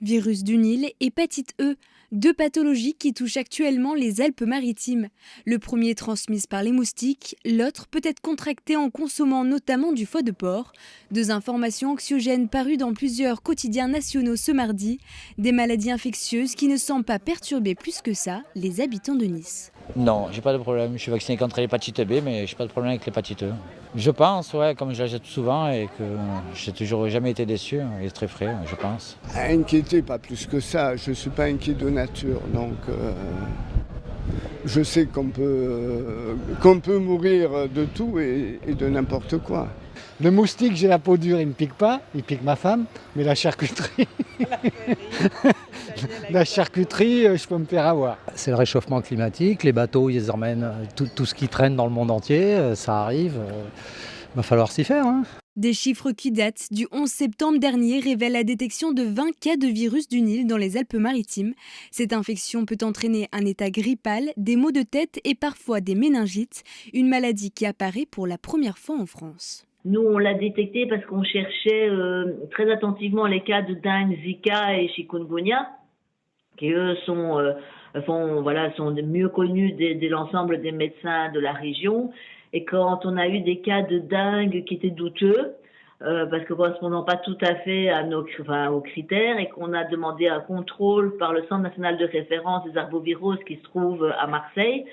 Virus du Nil, hépatite E, deux pathologies qui touchent actuellement les Alpes-Maritimes. Le premier transmis par les moustiques, l'autre peut être contracté en consommant notamment du foie de porc. Deux informations anxiogènes parues dans plusieurs quotidiens nationaux ce mardi. Des maladies infectieuses qui ne semblent pas perturber plus que ça les habitants de Nice. Non, j'ai pas de problème. Je suis vacciné contre l'hépatite B, mais j'ai pas de problème avec l'hépatite E. Je pense, ouais, comme je l'achète souvent et que j'ai toujours jamais été déçu, il est très frais, je pense. Inquiété, pas plus que ça. Je ne suis pas inquiet de nature, donc je sais qu'on peut mourir de tout et de n'importe quoi. Le moustique, j'ai la peau dure, il ne me pique pas, il pique ma femme, mais la charcuterie, je peux me faire avoir. C'est le réchauffement climatique, les bateaux ils emmènent tout ce qui traîne dans le monde entier, ça arrive, il va falloir s'y faire. Des chiffres qui datent du 11 septembre dernier révèlent la détection de 20 cas de virus du Nil dans les Alpes-Maritimes. Cette infection peut entraîner un état grippal, des maux de tête et parfois des méningites, une maladie qui apparaît pour la première fois en France. Nous, on l'a détecté parce qu'on cherchait très attentivement les cas de dengue, Zika et chikungunya, qui eux sont mieux connus de l'ensemble des médecins de la région. Et quand on a eu des cas de dengue qui étaient douteux, parce que correspondant pas tout à fait aux critères, et qu'on a demandé un contrôle par le Centre national de référence des arboviroses qui se trouve à Marseille,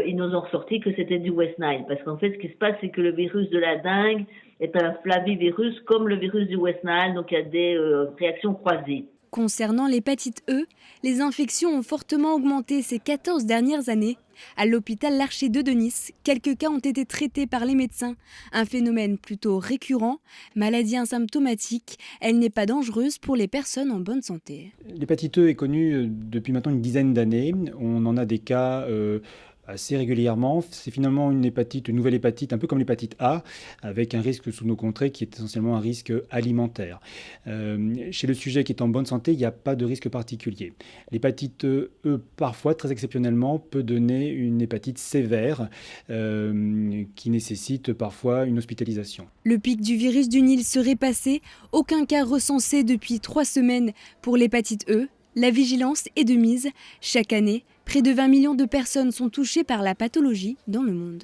ils nous ont ressorti que c'était du West Nile. Parce qu'en fait, ce qui se passe, c'est que le virus de la dengue est un flavivirus comme le virus du West Nile, donc il y a des réactions croisées. Concernant l'hépatite E, les infections ont fortement augmenté ces 14 dernières années. À l'hôpital L'Archer II de Nice, quelques cas ont été traités par les médecins. Un phénomène plutôt récurrent, maladie asymptomatique, elle n'est pas dangereuse pour les personnes en bonne santé. L'hépatite E est connue depuis maintenant une dizaine d'années. On en a des cas assez régulièrement. C'est finalement une nouvelle hépatite, un peu comme l'hépatite A, avec un risque sous nos contrées qui est essentiellement un risque alimentaire. Chez le sujet qui est en bonne santé, il n'y a pas de risque particulier. L'hépatite E, parfois, très exceptionnellement, peut donner une hépatite sévère qui nécessite parfois une hospitalisation. Le pic du virus du Nil serait passé, aucun cas recensé depuis 3 semaines pour l'hépatite E. La vigilance est de mise. Chaque année, près de 20 millions de personnes sont touchées par la pathologie dans le monde.